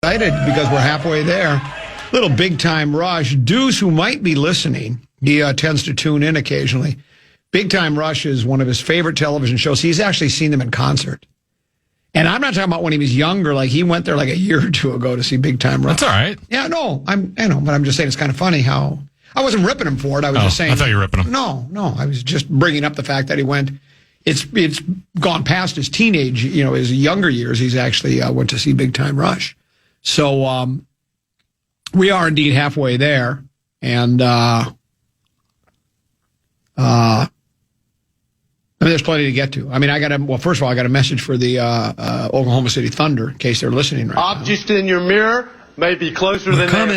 Excited because we're halfway there. Little Big Time Rush. Deuce, who might be listening, he tends to tune in occasionally. Big Time Rush is one of his favorite television shows. He's actually seen them in concert. And I'm not talking about when he was younger. Like, he went there like a year or two ago to see Big Time Rush. That's all right. Yeah, no, I know, but I'm just saying it's kind of funny how... I wasn't ripping him for it. I was just saying... I thought you were ripping him. No, I was just bringing up the fact that he went... It's gone past his teenage, his younger years. He's actually went to see Big Time Rush. So we are indeed halfway there. And there's plenty to get to. I mean, first of all, I got a message for the Oklahoma City Thunder, in case they're listening right now. Object in your mirror may be closer than We're coming.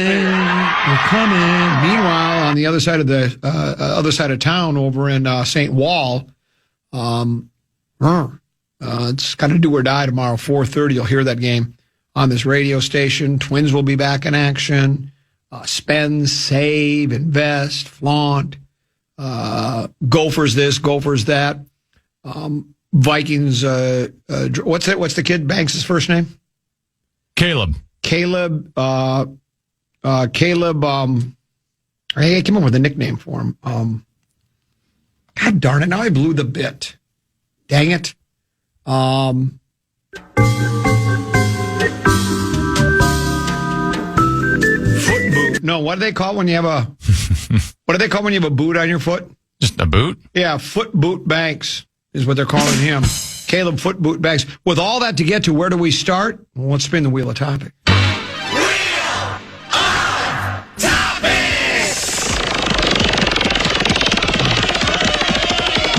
Meanwhile, on the other side of the town, over in St. Wall, it's kind of do or die tomorrow, 4:30. You'll hear that game on this radio station. Twins will be back in action. Spend, save, invest, flaunt. Gophers this, Gophers that. Vikings. What's the kid Banks' first name? Caleb. I came up with a nickname for him. God darn it! Now I blew the bit. Dang it. Foot boot. No, what do they call when you have a? What do they call when you have a boot on your foot? Just a boot? Yeah, Foot Boot Banks is what they're calling him. Caleb Foot Boot Banks. With all that to get to, where do we start? Well, let's spin the wheel of topic.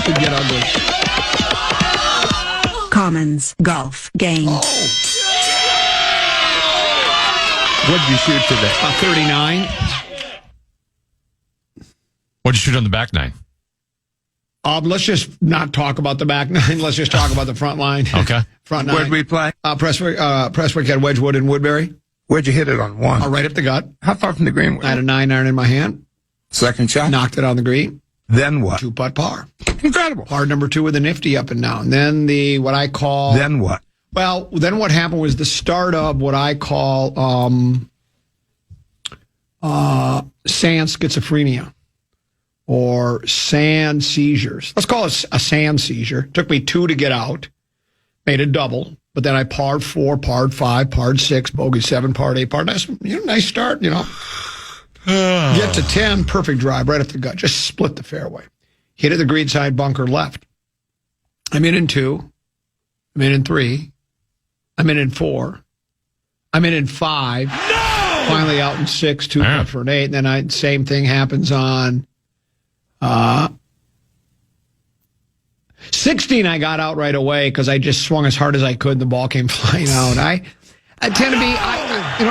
Could get ugly. Commons golf game. Oh. What did you shoot today? 39. What'd you shoot on the back nine? Let's just not talk about the back nine. Let's just talk about the front line. Okay. Front nine. Where'd we play? Prestwick had Wedgwood and Woodbury. Where'd you hit it on one? Right up the gut. How far from the green? I had a 9-iron in my hand. Second shot? Knocked it on the green. Then what? 2-putt par. Incredible. Par number 2 with a nifty up and down. Then what I call... Then what? Well, then what happened was the start of what I call sand schizophrenia or sand seizures. Let's call it a sand seizure. Took me 2 to get out. Made a double. But then I parred 4, parred 5, parred 6, bogey 7, parred 8, parred 9. Nice start, Get to 10, perfect drive, right up the gut. Just split the fairway. Hit it the green side bunker left. I'm in 2. I'm in 3. I'm in 4. I'm in 5. No! Finally out in 6, 2 putt for an 8. And then same thing happens on 16. I got out right away because I just swung as hard as I could. The ball came flying out. I tend to be,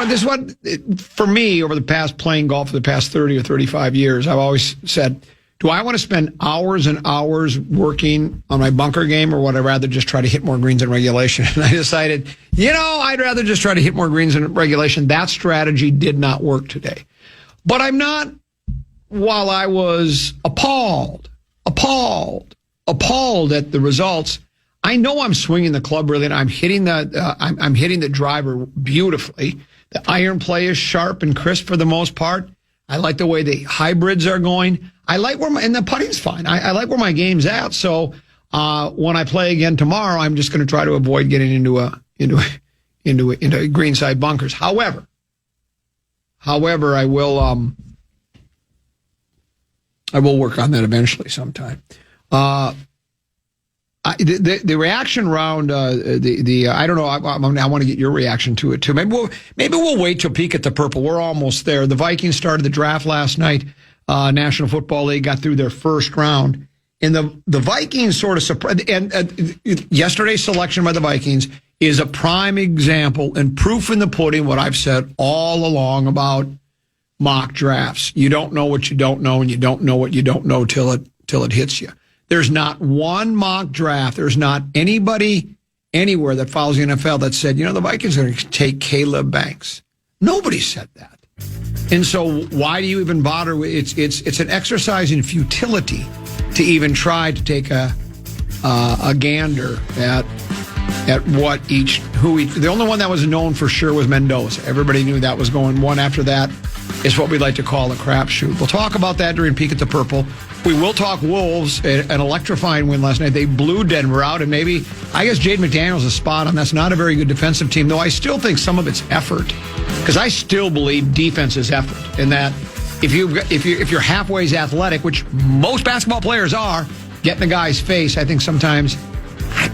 this is what, for me, over the past playing golf for the past 30 or 35 years, I've always said, do I want to spend hours and hours working on my bunker game, or would I rather just try to hit more greens in regulation? And I decided, I'd rather just try to hit more greens in regulation. That strategy did not work today. But I'm not, while I was appalled at the results, I know I'm swinging the club really, and I'm hitting the driver beautifully. The iron play is sharp and crisp for the most part. I like the way the hybrids are going. I like and the putting's fine. I like where my game's at. So when I play again tomorrow, I'm just going to try to avoid getting into greenside bunkers. However, I will work on that eventually sometime. The reaction round, I don't know. I want to get your reaction to it too. Maybe we'll wait till peek at the purple. We're almost there. The Vikings started the draft last night. National Football League got through their first round, and the Vikings sort of surprised. And yesterday's selection by the Vikings is a prime example and proof in the pudding. What I've said all along about mock drafts: you don't know what you don't know, and you don't know what you don't know till it hits you. There's not one mock draft. There's not anybody anywhere that follows the NFL that said, the Vikings are going to take Caleb Banks. Nobody said that. And so why do you even bother? It's an exercise in futility to even try to take a gander at at the only one that was known for sure was Mendoza. Everybody knew that was going. One after that is what we like to call a crapshoot. We'll talk about that during Peek at the Purple. We will talk Wolves, an electrifying win last night. They blew Denver out, and maybe, I guess Jade McDaniels is spot on. That's not a very good defensive team, though I still think some of it's effort, because I still believe defense is effort, and that if you're halfway athletic, which most basketball players are, get in the guy's face, I think sometimes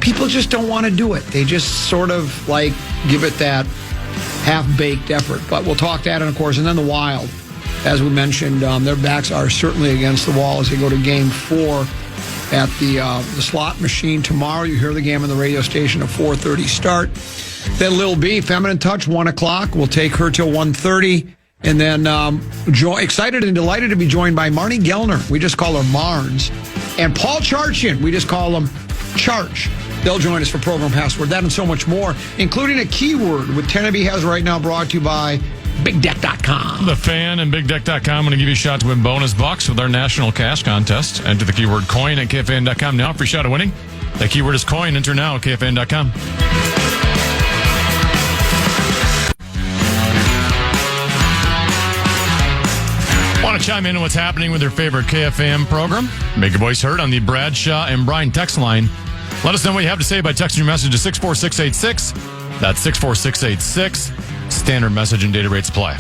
people just don't want to do it. They just sort of like give it that half-baked effort. But we'll talk that, and of course, and then the Wild. As we mentioned, their backs are certainly against the wall as they go to Game 4 at the slot machine tomorrow. You hear the game on the radio station at 4:30 start. Then Lil B, Feminine Touch, 1 o'clock. We'll take her till 1:30. And then excited and delighted to be joined by Marnie Gellner. We just call her Marnes. And Paul Charchian. We just call him Charch. They'll join us for Program Password. That and so much more, including a keyword with Tennessee has right now, brought to you by BigDeck.com. The Fan and BigDeck.com. I'm going to give you a shot to win bonus bucks with our national cash contest. Enter the keyword coin at KFAN.com now for a shot of winning. That keyword is coin. Enter now at KFAN.com. Want to chime in on what's happening with your favorite KFAN program? Make your voice heard on the Bradshaw and Brian text line. Let us know what you have to say by texting your message to 64686. That's 64686. Standard message and data rates apply.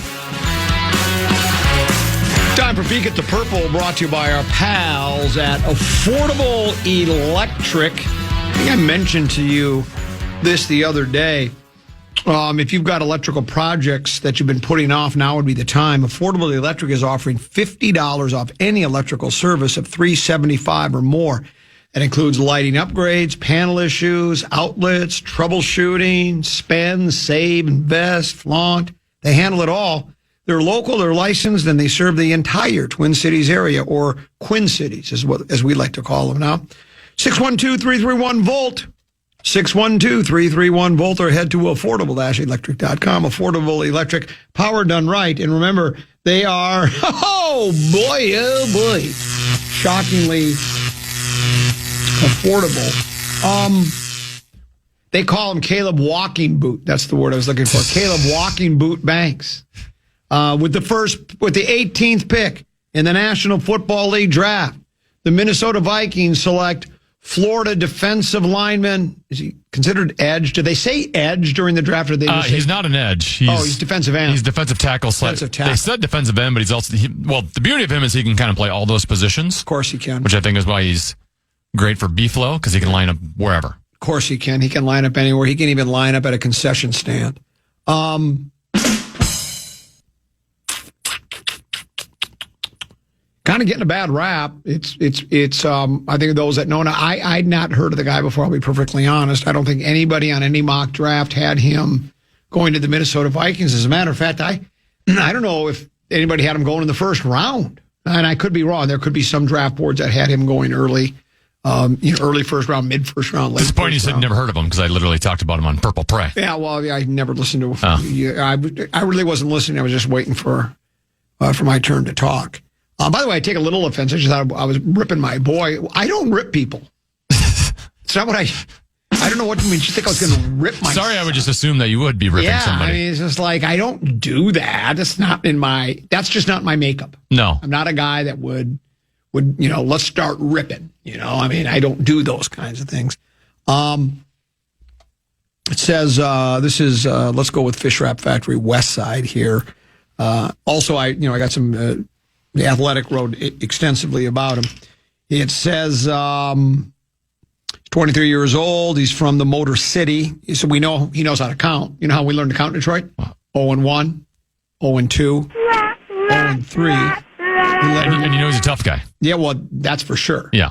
Time for Peek at the Purple, brought to you by our pals at Affordable Electric. I think I mentioned to you this the other day. If you've got electrical projects that you've been putting off, now would be the time. Affordable Electric is offering $50 off any electrical service of $375 or more. That includes lighting upgrades, panel issues, outlets, troubleshooting, spend, save, invest, flaunt. They handle it all. They're local, they're licensed, and they serve the entire Twin Cities area, or Quin Cities, as we like to call them now. 612-331-VOLT. 612-331-VOLT, or head to affordable-electric.com. Affordable Electric, power done right. And remember, they are, oh boy, shockingly affordable. They call them Caleb Walking Boot. That's the word I was looking for. Caleb Walking Boot Banks. With the 18th pick in the National Football League draft, the Minnesota Vikings select Florida defensive lineman. Is he considered edge? Did they say edge during the draft? Or did they just He's not an edge. He's defensive end. He's defensive tackle. Defensive tackle. They said defensive end, but he's also, the beauty of him is he can kind of play all those positions. Of course he can. Which I think is why he's great for B-Flow, because he can line up wherever. Of course he can. He can line up anywhere. He can even line up at a concession stand. Kind of getting a bad rap. It's. I think those that know now. I'd not heard of the guy before. I'll be perfectly honest. I don't think anybody on any mock draft had him going to the Minnesota Vikings. As a matter of fact, I don't know if anybody had him going in the first round. And I could be wrong. There could be some draft boards that had him going early, early first round, mid first round. At this point, you said you never heard of him because I literally talked about him on Purple Prey. Yeah, well, I never listened to him. I really wasn't listening. I was just waiting for my turn to talk. By the way, I take a little offense. I just thought I was ripping my boy. I don't rip people. It's not what I don't know what you mean. You think I was going to rip my Sorry, I would just assume that you would be ripping somebody. I mean, it's just like, I don't do that. That's just not my makeup. No. I'm not a guy that would, let's start ripping. I mean, I don't do those kinds of things. It says, this is, let's go with Fish Wrap Factory West Side here. Also, I got some, The Athletic wrote extensively about him. It says he's 23 years old. He's from the Motor City. So we know he knows how to count. You know how we learned to count in Detroit? 0-1, 0-2, 0-3. And you know he's a tough guy. Yeah, well, that's for sure. Yeah.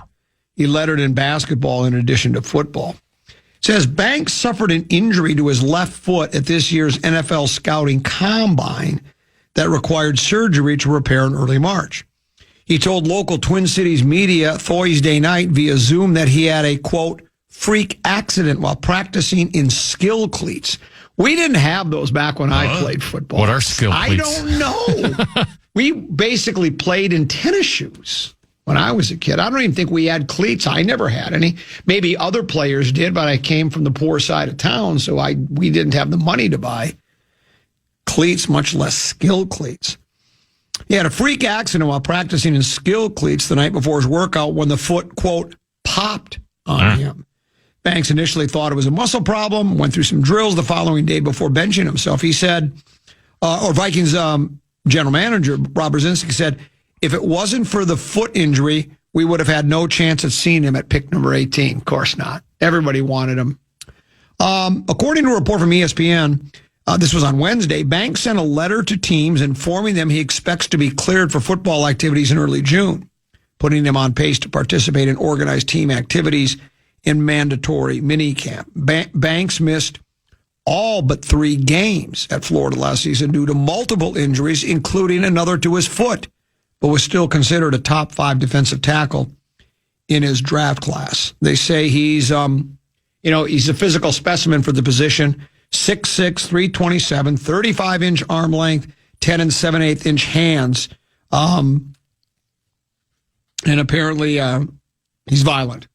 He lettered in basketball in addition to football. It says Banks suffered an injury to his left foot at this year's NFL Scouting Combine that required surgery to repair in early March. He told local Twin Cities media Thursday night via Zoom that he had a, quote, freak accident while practicing in skill cleats. We didn't have those back when I played football. What are skill cleats? I don't know. We basically played in tennis shoes. when I was a kid. I don't even think we had cleats. I never had any. Maybe other players did, but I came from the poor side of town, so we didn't have the money to buy cleats, much less skill cleats. He had a freak accident while practicing in skill cleats the night before his workout when the foot, quote, popped on him. Banks initially thought it was a muscle problem, went through some drills the following day before benching himself. He said, Vikings general manager, Rob Brzezinski, said, if it wasn't for the foot injury, we would have had no chance of seeing him at pick number 18. Of course not. Everybody wanted him. According to a report from ESPN, this was on Wednesday, Banks sent a letter to teams informing them he expects to be cleared for football activities in early June, putting him on pace to participate in organized team activities in mandatory minicamp. Banks missed all but 3 games at Florida last season due to multiple injuries, including another to his foot, but was still considered a top 5 defensive tackle in his draft class. They say he's a physical specimen for the position, 6'6", 327, 35-inch arm length, 10 7/8 inch hands. And apparently he's violent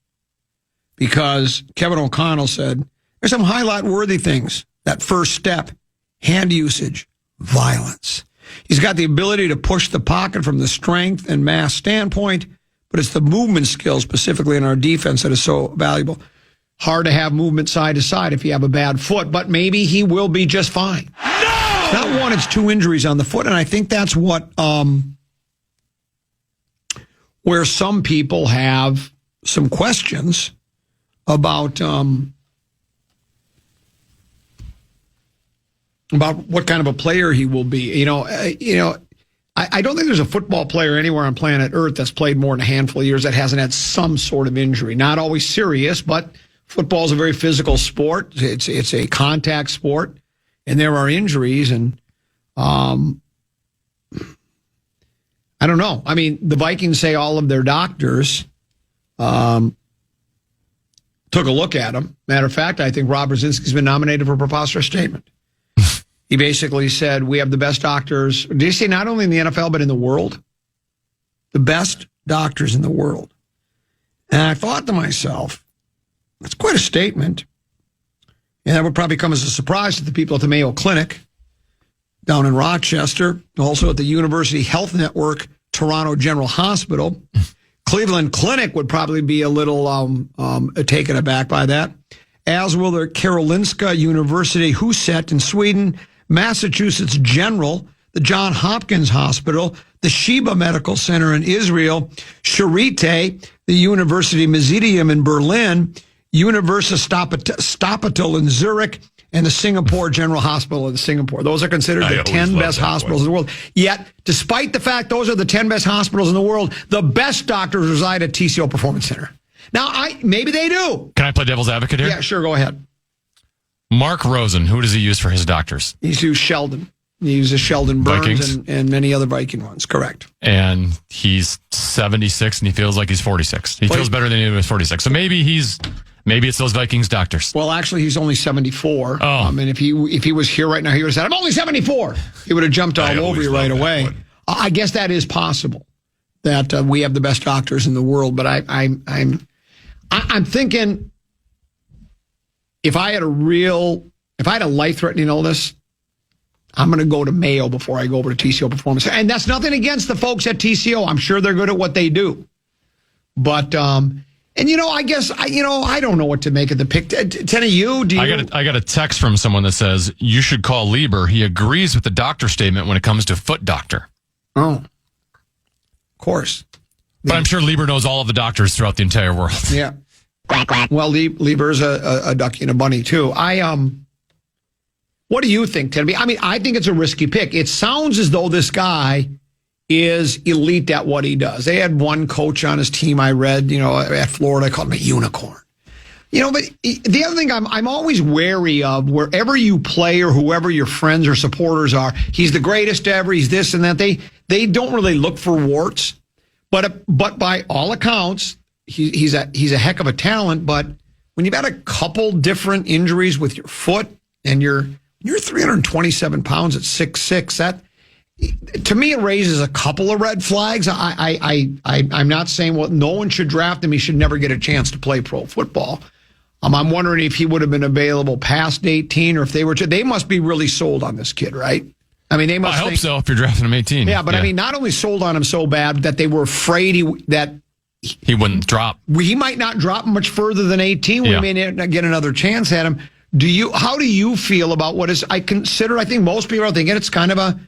because Kevin O'Connell said, there's some highlight-worthy things. That first step, hand usage, violence. He's got the ability to push the pocket from the strength and mass standpoint, but it's the movement skills, specifically in our defense, that is so valuable. Hard to have movement side to side if you have a bad foot, but maybe he will be just fine. No! Not one, it's 2 injuries on the foot, and I think that's what where some people have some questions about what kind of a player he will be. I don't think there's a football player anywhere on planet Earth that's played more than a handful of years that hasn't had some sort of injury. Not always serious, but football is a very physical sport. It's a contact sport, and there are injuries. And I don't know. I mean, the Vikings say all of their doctors took a look at him. Matter of fact, I think Rob Brzezinski's been nominated for a preposterous statement. He basically said, we have the best doctors. Did he say not only in the NFL, but in the world? The best doctors in the world. And I thought to myself, that's quite a statement. And that would probably come as a surprise to the people at the Mayo Clinic down in Rochester, also at the University Health Network, Toronto General Hospital. Cleveland Clinic would probably be a little taken aback by that, as will the Karolinska University Huset in Sweden, Massachusetts General, the Johns Hopkins Hospital, the Sheba Medical Center in Israel, Charité, the University Mezedium in Berlin, Universitätsspital in Zurich, and the Singapore General Hospital in Singapore. Those are considered the 10 best hospitals in the world. Yet, despite the fact those are the 10 best hospitals in the world, the best doctors reside at TCO Performance Center. Now, maybe they do. Can I play devil's advocate here? Yeah, sure, go ahead. Mark Rosen, who does he use for his doctors? He's used Sheldon. He uses Sheldon Burns and many other Viking ones, correct. And he's 76 and he feels like he's 46. He feels better than he was 46. So maybe it's those Vikings doctors. Well, actually, he's only 74. Oh. And if he was here right now, he would have said, I'm only 74. He would have jumped all over you right away. I guess that is possible that we have the best doctors in the world. But I'm thinking if I had a life-threatening illness, I'm going to go to Mayo before I go over to TCO Performance. And that's nothing against the folks at TCO. I'm sure they're good at what they do. But, I guess, I don't know what to make of the pick. Tenny, do you? I got a text from someone that says, you should call Lieber. He agrees with the doctor statement when it comes to foot doctor. Oh, of course. But I'm sure Lieber knows all of the doctors throughout the entire world. Yeah. Well, Lieber's a ducky and a bunny, too. What do you think, Tenny? I mean, I think it's a risky pick. It sounds as though this guy is elite at what he does. They had one coach on his team I read, at Florida, called him a unicorn. But the other thing I'm always wary of, wherever you play or whoever your friends or supporters are, he's the greatest ever, he's this and that. They don't really look for warts. But by all accounts, he's a heck of a talent. But when you've had a couple different injuries with your foot and you're 327 pounds at 6'6", to me, it raises a couple of red flags. I'm not saying, well, no one should draft him. He should never get a chance to play pro football. I'm wondering if he would have been available past 18 or if they must be really sold on this kid, right? I mean, they must. I hope so if you're drafting him 18. Yeah, but I mean, not only sold on him so bad that they were afraid he wouldn't drop. He might not drop much further than 18. We may not get another chance at him. How do you feel about what is? I think most people are thinking it's kind of a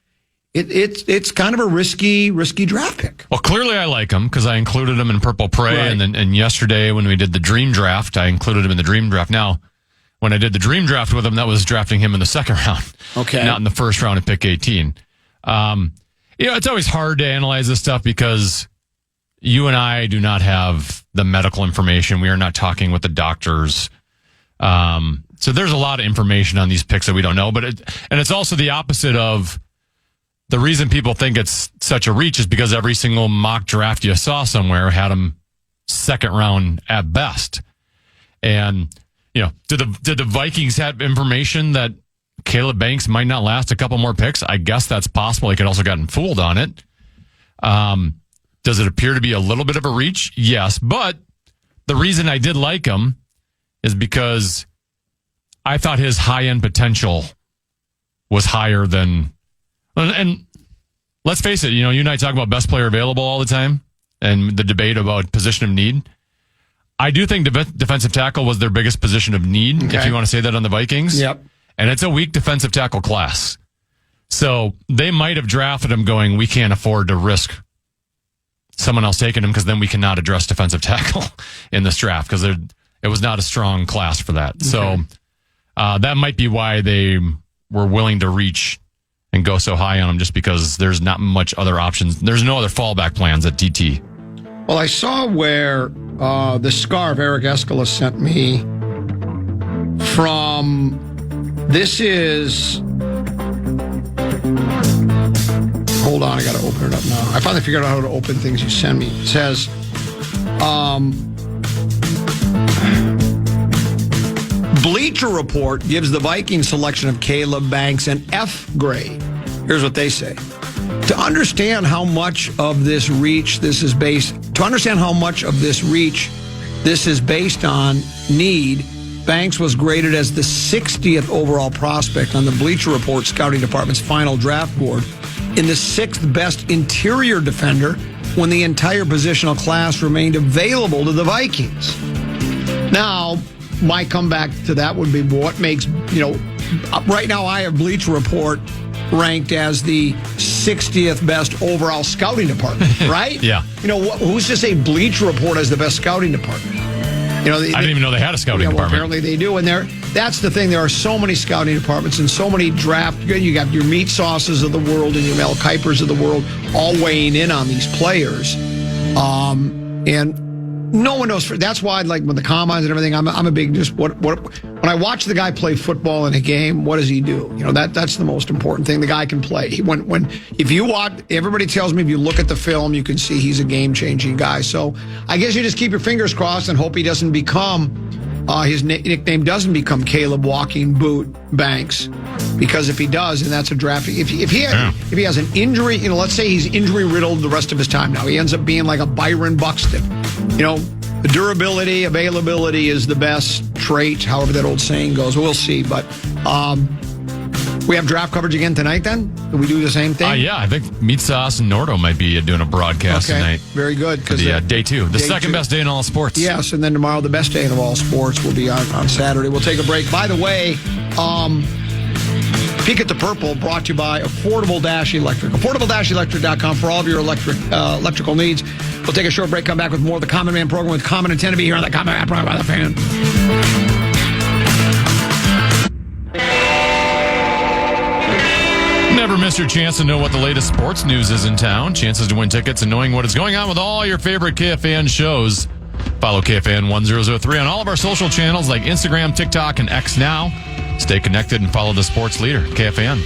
risky draft pick. Well, clearly I like him because I included him in Purple Prey, Right. and yesterday when we did the Dream Draft, I included him in the Dream Draft. Now, when I did the Dream Draft with him, that was drafting him in the second round, not in the first round at pick 18. It's always hard to analyze this stuff because you and I do not have the medical information. We are not talking with the doctors. So there's a lot of information on these picks that we don't know, and it's also the opposite of the reason people think it's such a reach is because every single mock draft you saw somewhere had him second round at best. And, did the Vikings have information that Caleb Banks might not last a couple more picks? I guess that's possible. He could also gotten fooled on it. Does it appear to be a little bit of a reach? Yes. But the reason I did like him is because I thought his high-end potential was higher than... And let's face it, you and I talk about best player available all the time and the debate about position of need. I do think defensive tackle was their biggest position of need, if you want to say that on the Vikings. Yep. And it's a weak defensive tackle class. So they might have drafted him going, we can't afford to risk someone else taking him because then we cannot address defensive tackle in this draft because it was not a strong class for that. Okay. So that might be why they were willing to reach and go so high on him just because there's not much other options. There's no other fallback plans at DT. Well, I saw where the scarf Eric Escala sent me from. This is. Hold on, I got to open it up now. I finally figured out how to open things you send me. It says, Bleacher Report gives the Vikings selection of Caleb Banks an F grade. Here's what they say. To understand how much of this reach this is based on need, Banks was graded as the 60th overall prospect on the Bleacher Report scouting department's final draft board in the 6th best interior defender when the entire positional class remained available to the Vikings. Now, my comeback to that would be what makes, right now I have Bleacher Report ranked as the 60th best overall scouting department, right? Yeah. Who's to say Bleacher Report has the best scouting department? I didn't even know they had a scouting department. Apparently they do. And that's the thing. There are so many scouting departments and so many draft. You got your meat sauces of the world and your Mel Kipers of the world all weighing in on these players. And no one knows. That's why, like with the combines and everything, I'm a big when I watch the guy play football in a game, what does he do? That's the most important thing. The guy can play. If you watch, everybody tells me if you look at the film, you can see he's a game changing guy. So I guess you just keep your fingers crossed and hope he doesn't become his nickname doesn't become Caleb Walking Boot Banks, because if he does, and that's a draft. If he has an injury, let's say he's injury riddled the rest of his time. Now he ends up being like a Byron Buxton. The durability, availability is the best trait, however that old saying goes. We'll see. But we have draft coverage again tonight then? Do we do the same thing? Yeah, I think Meat Sauce and Nordo might be doing a broadcast tonight. Very good. For the day two. The second best day in all sports. Yes, and then tomorrow the best day in all sports will be on Saturday. We'll take a break. By the way, Peek at the Purple brought to you by Affordable Dash Electric. AffordableDashElectric.com for all of your electrical needs. We'll take a short break, come back with more of the Common Man program with Common and Tenneby here on the Common Man program by the Fan. Never miss your chance to know what the latest sports news is in town. Chances to win tickets and knowing what is going on with all your favorite KFAN shows. Follow KFAN 1003 on all of our social channels like Instagram, TikTok, and X Now. Stay connected and follow the sports leader, KFAN.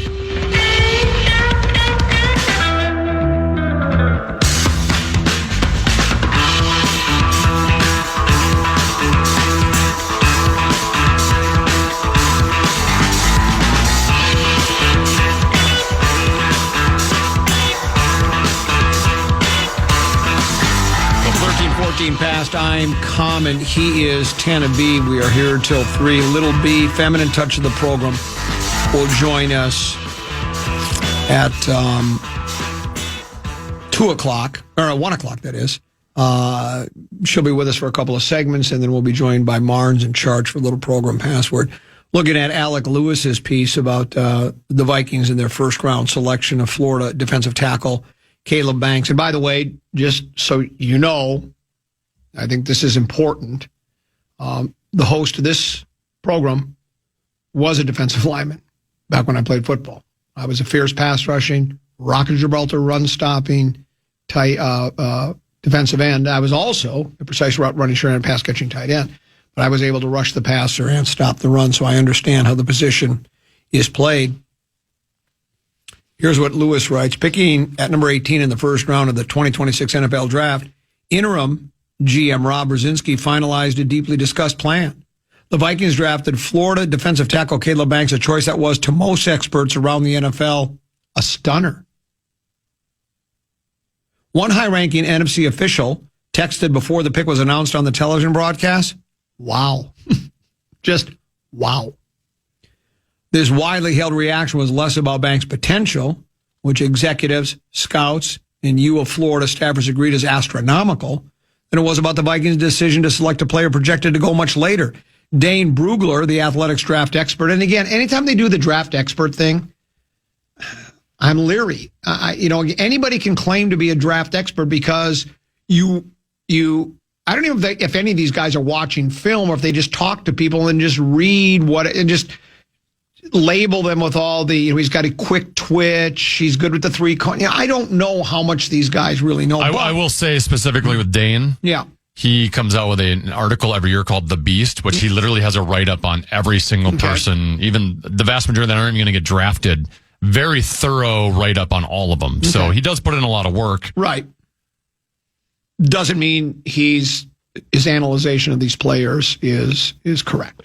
15 past. I'm Common. He is Tana B. We are here till 3. Little B, feminine touch of the program, will join us at 2 o'clock, or 1 o'clock, that is. She'll be with us for a couple of segments, and then we'll be joined by Marnes in charge for Little Program Password. Looking at Alec Lewis's piece about the Vikings and their first-round selection of Florida defensive tackle Caleb Banks. And by the way, just so you know, I think this is important, the host of this program was a defensive lineman back when I played football. I was a fierce pass rushing, Rock of Gibraltar run stopping, tight defensive end. I was also a precise route running, sure, and pass catching tight end. But I was able to rush the passer and stop the run, so I understand how the position is played. Here's what Lewis writes. Picking at number 18 in the first round of the 2026 NFL Draft, interim GM Rob Brzezinski finalized a deeply discussed plan. The Vikings drafted Florida defensive tackle Caleb Banks, a choice that was, to most experts around the NFL, a stunner. One high-ranking NFC official texted before the pick was announced on the television broadcast, "Wow." Just wow. This widely held reaction was less about Banks' potential, which executives, scouts, and you of Florida staffers agreed is astronomical, than it was about the Vikings' decision to select a player projected to go much later. Dane Brugler, the Athletics draft expert, and again, anytime they do the draft expert thing, I'm leery. Anybody can claim to be a draft expert because I don't know if any of these guys are watching film or if they just talk to people and just read and just label them with all the, he's got a quick twitch, he's good with the three. I don't know how much these guys really know. I will say specifically with Dane. Yeah. He comes out with an article every year called The Beast, which he literally has a write-up on every single person, even the vast majority that aren't even going to get drafted. Very thorough write-up on all of them. Okay. So he does put in a lot of work. Right. Doesn't mean his analyzation of these players is correct.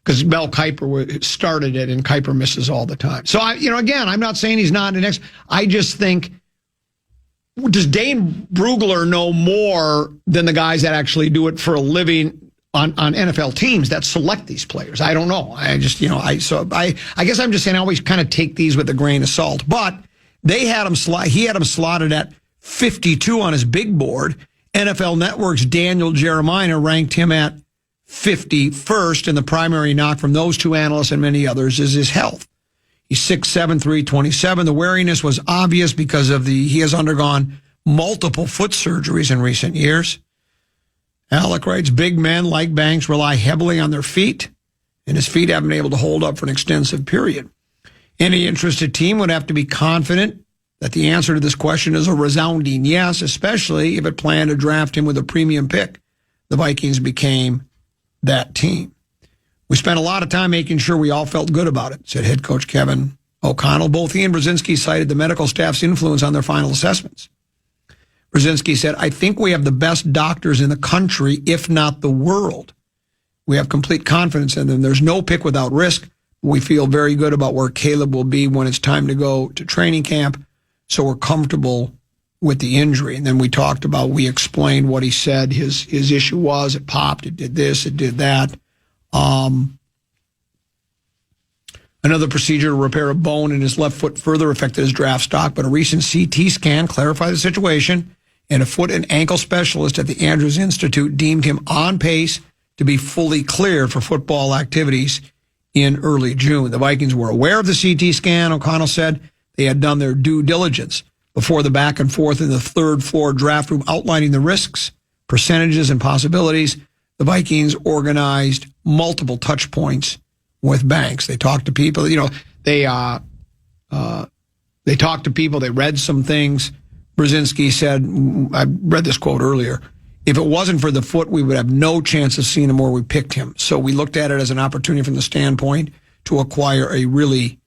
Because Mel Kiper started it, and Kiper misses all the time. So, again, I'm not saying he's not an expert. I just think, does Dane Brugler know more than the guys that actually do it for a living on NFL teams that select these players? I don't know. I just, I guess I'm just saying I always kind of take these with a grain of salt. But he had him slotted at 52 on his big board. NFL Network's Daniel Jeremiah ranked him at 51st, and the primary knock from those two analysts and many others is his health. He's 6'7", 327. The wariness was obvious because he has undergone multiple foot surgeries in recent years. Alec writes, big men like Banks rely heavily on their feet, and his feet haven't been able to hold up for an extensive period. Any interested team would have to be confident that the answer to this question is a resounding yes, especially if it planned to draft him with a premium pick. The Vikings became that team. We spent a lot of time making sure we all felt good about it, said head coach Kevin O'Connell. Both he and Brzezinski cited the medical staff's influence on their final assessments. Brzezinski said, I think we have the best doctors in the country, if not the world. We have complete confidence in them. There's no pick without risk. We feel very good about where Caleb will be when it's time to go to training camp, so we're comfortable with the injury. And then we explained what he said his issue was. It popped, it did this, it did that. Another procedure to repair a bone in his left foot further affected his draft stock, but a recent CT scan clarified the situation, and a foot and ankle specialist at the Andrews Institute deemed him on pace to be fully cleared for football activities in early June. The Vikings were aware of the CT scan, O'Connell said. They had done their due diligence before the back and forth in the third floor draft room outlining the risks, percentages, and possibilities. The Vikings organized multiple touch points with Banks. They talked to people, they talked to people, they read some things. Brzezinski said, I read this quote earlier, if it wasn't for the foot, we would have no chance of seeing him where we picked him. So we looked at it as an opportunity from the standpoint to acquire a really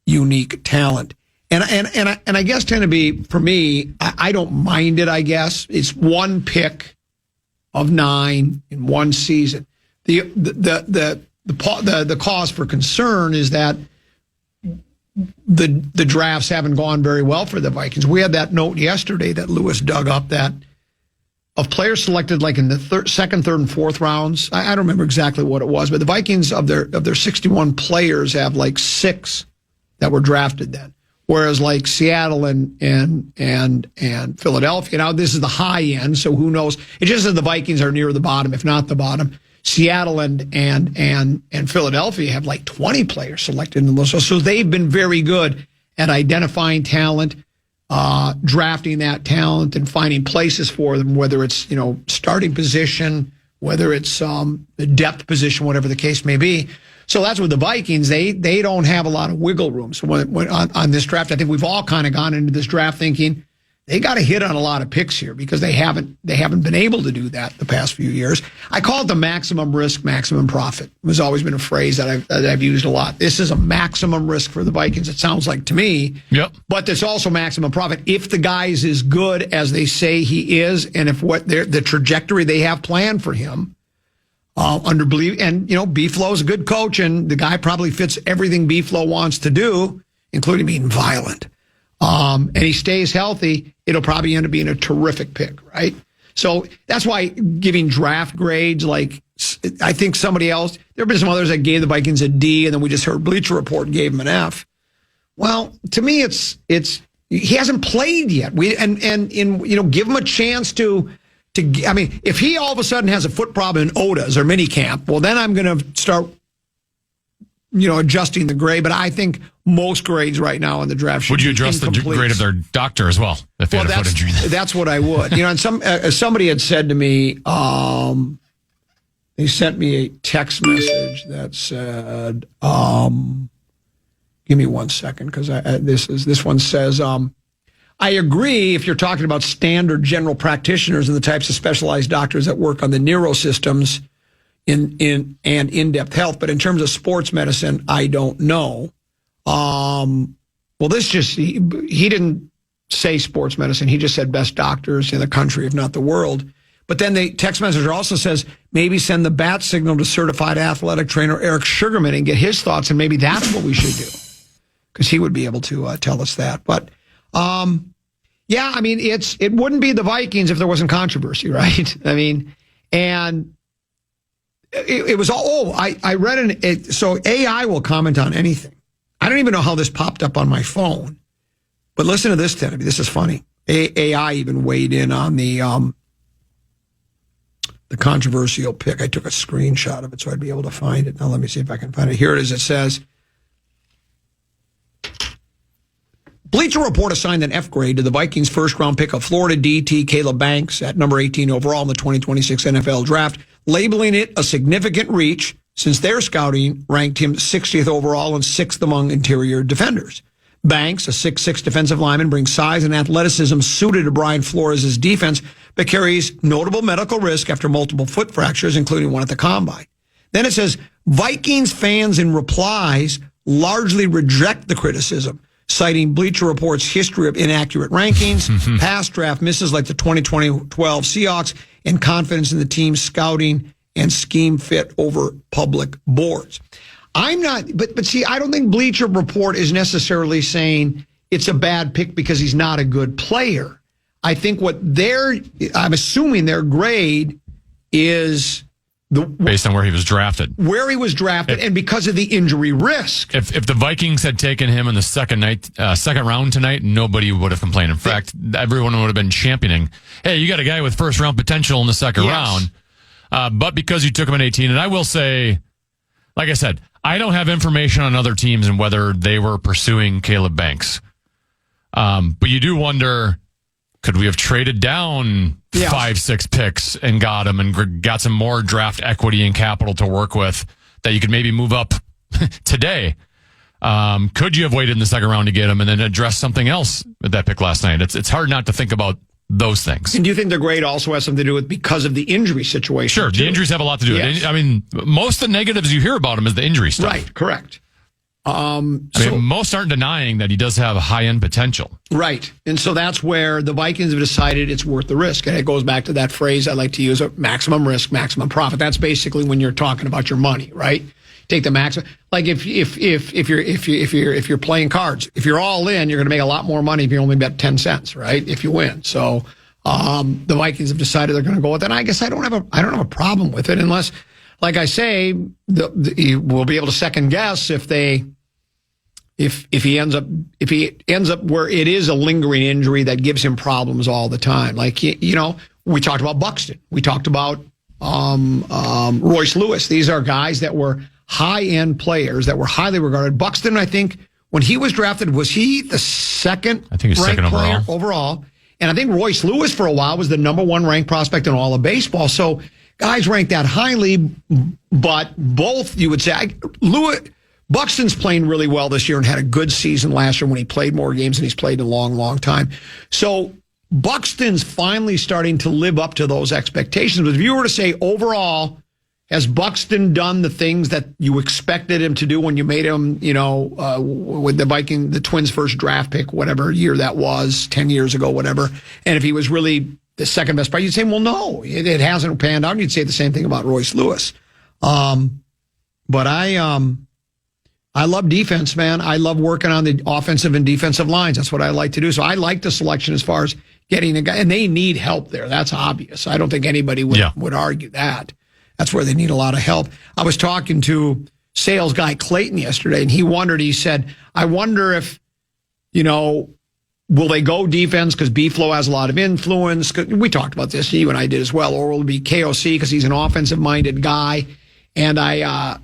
unique talent. And I guess tend to be, for me, I don't mind it, I guess. It's one pick of 9 in one season. The cause for concern is that the drafts haven't gone very well for the Vikings. We had that note yesterday that Lewis dug up that of players selected like in the second, third, and fourth rounds. I don't remember exactly what it was, but the Vikings of their 61 players have like 6 that were drafted then. Whereas like Seattle and Philadelphia, now this is the high end, so who knows? It just says the Vikings are near the bottom, if not the bottom. Seattle and Philadelphia have like 20 players selected in the list. So they've been very good at identifying talent, drafting that talent and finding places for them, whether it's, starting position, whether it's the depth position, whatever the case may be. So that's with the Vikings. They don't have a lot of wiggle room. So when on this draft, I think we've all kind of gone into this draft thinking they got to hit on a lot of picks here because they haven't been able to do that the past few years. I call it the maximum risk, maximum profit. It has always been a phrase that I've used a lot. This is a maximum risk for the Vikings, it sounds like to me. Yep. But there's also maximum profit if the guy is as good as they say he is, and if the trajectory they have planned for him. B-Flow is a good coach, and the guy probably fits everything B-Flow wants to do, including being violent. And he stays healthy, it'll probably end up being a terrific pick, right? So that's why giving draft grades, like I think somebody else, there have been some others that gave the Vikings a D, and then we just heard Bleacher Report gave him an F. Well, to me, it's he hasn't played yet. Give him a chance to. If he all of a sudden has a foot problem in Oda's or minicamp, well, then I'm going to start, adjusting the grade. But I think most grades right now in the draft should be Would you adjust incomplete. the grade of their doctor as well if they had a foot injury? That's what I would. And somebody had said to me, they sent me a text message that said, give me 1 second because this one says. I agree if you're talking about standard general practitioners and the types of specialized doctors that work on the neurosystems and in-depth health, but in terms of sports medicine, I don't know. He didn't say sports medicine. He just said best doctors in the country, if not the world. But then the text messenger also says maybe send the bat signal to certified athletic trainer Eric Sugarman and get his thoughts, and maybe that's what we should do because he would be able to tell us that. But it wouldn't be the Vikings if there wasn't controversy, right? And it was all, I read so AI will comment on anything. I don't even know how this popped up on my phone, but listen to this, Tennessee. This is funny. AI even weighed in on the controversial pick. I took a screenshot of it so I'd be able to find it. Now let me see if I can find it. Here it is. It says, Bleacher Report assigned an F grade to the Vikings' first-round pick of Florida DT Caleb Banks at number 18 overall in the 2026 NFL Draft, labeling it a significant reach since their scouting ranked him 60th overall and 6th among interior defenders. Banks, a 6'6 defensive lineman, brings size and athleticism suited to Brian Flores' defense, but carries notable medical risk after multiple foot fractures, including one at the combine. Then it says, Vikings fans in replies largely reject the criticism, citing Bleacher Report's history of inaccurate rankings, past draft misses like the 2012 Seahawks, and confidence in the team's scouting and scheme fit over public boards. I'm not, but see, I don't think Bleacher Report is necessarily saying it's a bad pick because he's not a good player. I think I'm assuming their grade is based on where he was drafted. And because of the injury risk. If the Vikings had taken him in the second round tonight, nobody would have complained. In fact, everyone would have been championing, hey, you got a guy with first-round potential in the second round. But because you took him at 18, and I will say, like I said, I don't have information on other teams and whether they were pursuing Caleb Banks. But you do wonder, could we have traded down 5-6 picks and got him and got some more draft equity and capital to work with that you could maybe move up today? Could you have waited in the second round to get him and then address something else with that pick last night? It's hard not to think about those things. And do you think their grade also has something to do with because of the injury situation? Sure, the injuries have a lot to do with it. Most of the negatives you hear about him is the injury stuff. Right, correct. Most aren't denying that he does have a high-end potential. Right. And so that's where the Vikings have decided it's worth the risk. And it goes back to that phrase I like to use, maximum risk, maximum profit. That's basically when you're talking about your money, right? Take the maximum. Like if you're playing cards, if you're all in, you're going to make a lot more money if you only bet 10 cents, right? If you win. So The Vikings have decided they're going to go with that. And I guess I don't have a problem with it unless, like I say, we'll be able to second guess if he ends up where it is a lingering injury that gives him problems all the time. Like, we talked about Buxton. We talked about Royce Lewis. These are guys that were high-end players that were highly regarded. Buxton, I think, when he was drafted, was he the second ranked player overall? And I think Royce Lewis for a while was the number one ranked prospect in all of baseball. So guys ranked that highly, but both, you would say, Buxton's playing really well this year and had a good season last year when he played more games than he's played in a long, long time. So Buxton's finally starting to live up to those expectations. But if you were to say overall, has Buxton done the things that you expected him to do when you made him, with the Twins' first draft pick, whatever year that was, 10 years ago, whatever. And if he was really the second best player, you'd say, well, no, it hasn't panned out. And you'd say the same thing about Royce Lewis. But I love defense, man. I love working on the offensive and defensive lines. That's what I like to do. So I like the selection as far as getting a guy, and they need help there. That's obvious. I don't think anybody would argue that. That's where they need a lot of help. I was talking to sales guy Clayton yesterday, and he said, I wonder if, will they go defense because B-Flow has a lot of influence? We talked about this, you and I did as well. Or will it be KOC because he's an offensive-minded guy? And I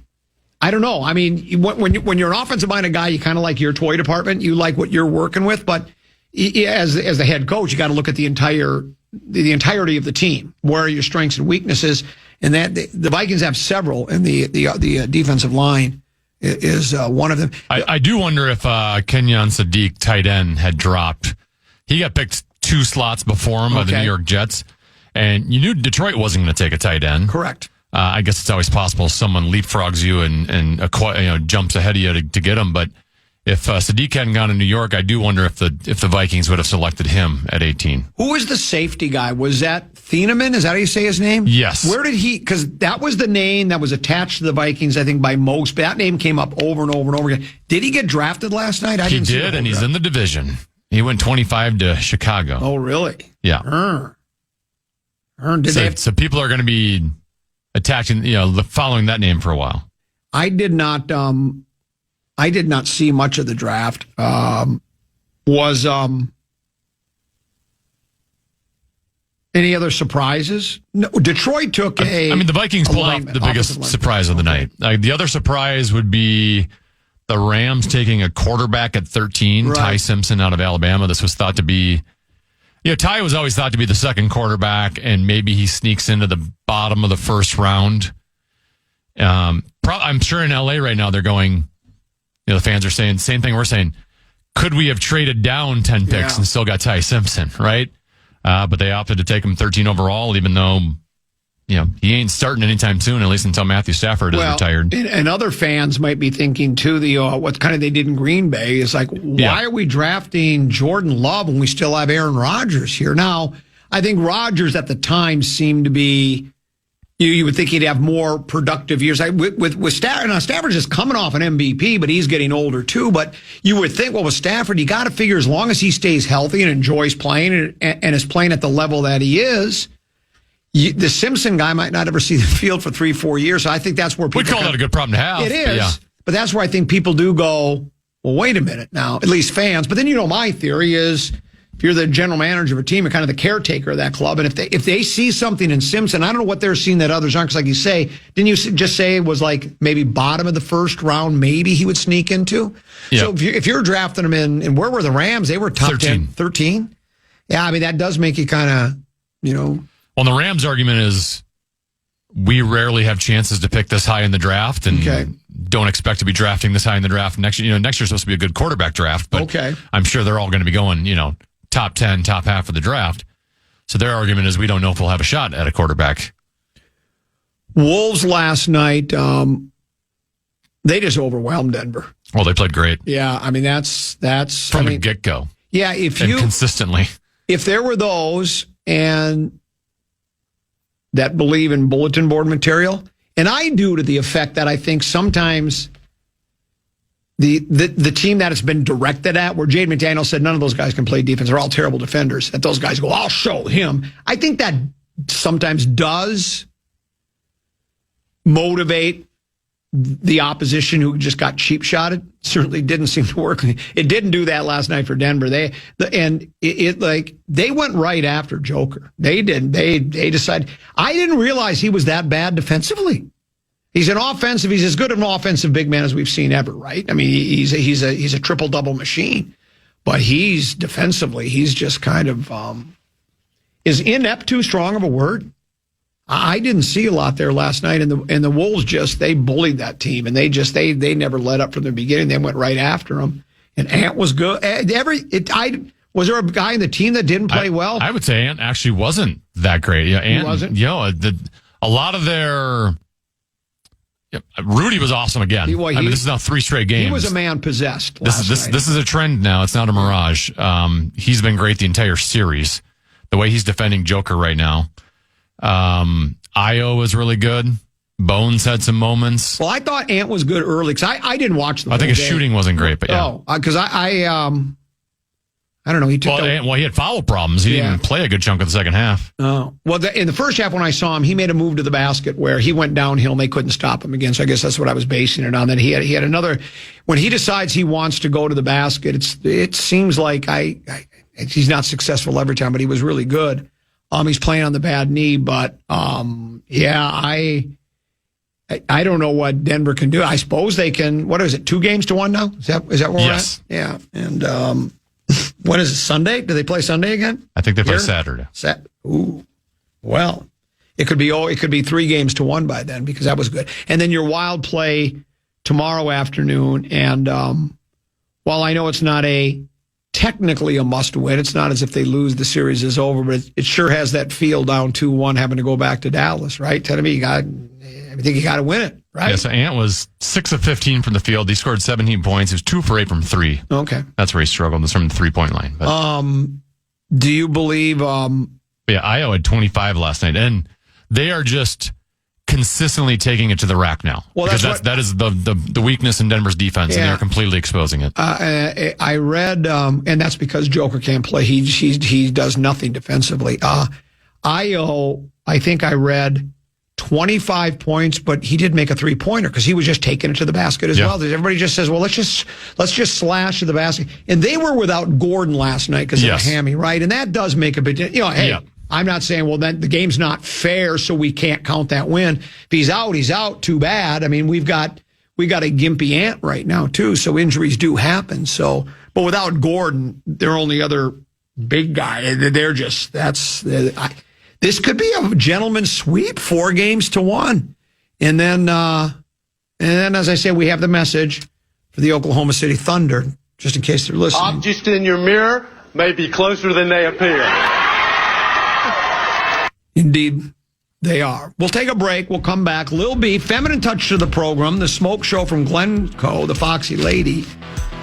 don't know. I mean, when you're an offensive-minded guy, you kind of like your toy department. You like what you're working with. But as the head coach, you got to look at the entirety of the team. Where are your strengths and weaknesses? And that the Vikings have several, and the defensive line is one of them. I do wonder if Kenyon Sadiq, tight end, had dropped. He got picked 2 slots before him by the New York Jets, and you knew Detroit wasn't going to take a tight end. Correct. I guess it's always possible someone leapfrogs you and jumps ahead of you to get him. But if Sadiq hadn't gone to New York, I do wonder if the Vikings would have selected him at 18. Who was the safety guy? Was that Thieneman? Is that how you say his name? Yes. Where did he? Because that was the name that was attached to the Vikings, I think, by most. But that name came up over and over and over again. Did he get drapted last night? He did, and he's in the division. He went 25 to Chicago. Oh, really? Yeah. So people are going to be attacking, following that name for a while. I did not see much of the draft. Any other surprises? No, Detroit took the Vikings pulled off the biggest surprise of the night. The other surprise would be the Rams taking a quarterback at 13, right. Ty Simpson out of Alabama. This was thought to be, Ty was always thought to be the second quarterback, and maybe he sneaks into the bottom of the first round. I'm sure in LA right now they're going, the fans are saying the same thing we're saying. Could we have traded down 10 picks and still got Ty Simpson, right? But they opted to take him 13 overall, even though, he ain't starting anytime soon, at least until Matthew Stafford is retired. And other fans might be thinking, too, what kind of they did in Green Bay is like, why are we drafting Jordan Love when we still have Aaron Rodgers here? Now, I think Rodgers at the time seemed to be, you would think he'd have more productive years. With Stafford, now Stafford's just coming off an MVP, but he's getting older too. But you would think, with Stafford, you got to figure as long as he stays healthy and enjoys playing and is playing at the level that he is, the Simpson guy might not ever see the field for 3-4 years. So I think that's where people... We call that a good problem to have. It is. But that's where I think people do go, well, wait a minute now, at least fans. But then, my theory is, if you're the general manager of a team, you're kind of the caretaker of that club. And if they see something in Simpson, I don't know what they're seeing that others aren't. Because like you say, didn't you just say it was like maybe bottom of the first round, maybe he would sneak into? Yep. So if you're drafting him in, and where were the Rams? They were top 13. 13? Yeah, that does make you kind of, Well, the Rams' argument is we rarely have chances to pick this high in the draft, and don't expect to be drafting this high in the draft next year. Next year's supposed to be a good quarterback draft, but I'm sure they're all going to be going, top 10, top half of the draft. So their argument is we don't know if we'll have a shot at a quarterback. Wolves last night, they just overwhelmed Denver. Well, they played great. Yeah, that's from the get-go. Yeah, consistently. If there were those and that believe in bulletin board material, and I do, to the effect that I think sometimes the team that it's been directed at, where Jade McDaniel said none of those guys can play defense. They're all terrible defenders. That those guys go, I'll show him. I think that sometimes does motivate the opposition who just got cheap shotted. Certainly didn't seem to work. It didn't do that last night for Denver. They went right after Joker. They didn't. They decided. I didn't realize he was that bad defensively. He's an offensive. He's as good of an offensive big man as we've seen ever. Right? I mean, he's a triple double machine. But he's defensively, he's just kind of is inept too strong of a word? I didn't see a lot there last night, and the Wolves they bullied that team, and they never let up from the beginning. They went right after them, and Ant was good. Was there a guy in the team that didn't play well? I would say Ant actually wasn't that great. Yeah, Ant wasn't. A lot of their. Rudy was awesome again. This is now 3 straight games. He was a man possessed. This is a trend now. It's not a mirage. He's been great the entire series. The way he's defending Joker right now. Io was really good. Bones had some moments. Well, I thought Ant was good early because I didn't watch the whole I think his game. shooting wasn't great, but yeah. Because I don't know. He had foul problems. He didn't even play a good chunk of the second half. Oh. Well, in the first half when I saw him, he made a move to the basket where he went downhill and they couldn't stop him again. So I guess that's what I was basing it on. Then he had another. When he decides he wants to go to the basket, it seems like he's not successful every time, but he was really good. He's playing on the bad knee, but I don't know what Denver can do. I suppose they can. What is it? 2-1 now? Is that where we're at? Yeah, and. When is it, Sunday? Do they play Sunday again? I think they play Saturday. Ooh. Well, it could be 3-1 by then because that was good. And then your Wild play tomorrow afternoon. And while I know it's not technically a must win, it's not as if they lose, the series is over, but it sure has that feel down 2-1 having to go back to Dallas, right? Tell me, I think you got to win it, right? Yeah, so Ant was 6 of 15 from the field. He scored 17 points. He was 2 for 8 from 3. Okay. That's where he struggled. It's from the 3-point line. But. Do you believe... Io had 25 last night, and they are just consistently taking it to the rack now. Well, because that is the weakness in Denver's defense, and they're completely exposing it. I read, and that's because Joker can't play. He does nothing defensively. Io, I think I read 25 points, but he did make a 3-pointer because he was just taking it to the basket as well. Everybody just says, well, let's just slash to the basket. And they were without Gordon last night because of a hammy, right? And that does make a big difference. Hey, I'm not saying, well, then the game's not fair, so we can't count that win. If he's out, too bad. I mean, we got a gimpy Ant right now, too, so injuries do happen. So, but without Gordon, their only other big guy, they're just, this could be a gentleman's sweep, 4-1. And then, as I said, we have the message for the Oklahoma City Thunder, just in case they're listening. Objects in your mirror may be closer than they appear. Indeed, they are. We'll take a break. We'll come back. Lil B, feminine touch to the program, the smoke show from Glencoe, the Foxy Lady.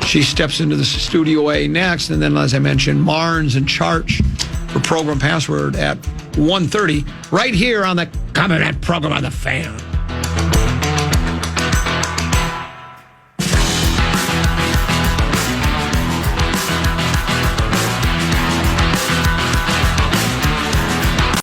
She steps into the Studio A next. And then, as I mentioned, Marnes and Charch for Program Password at 1:30 right here on the Coming At program on the Fan.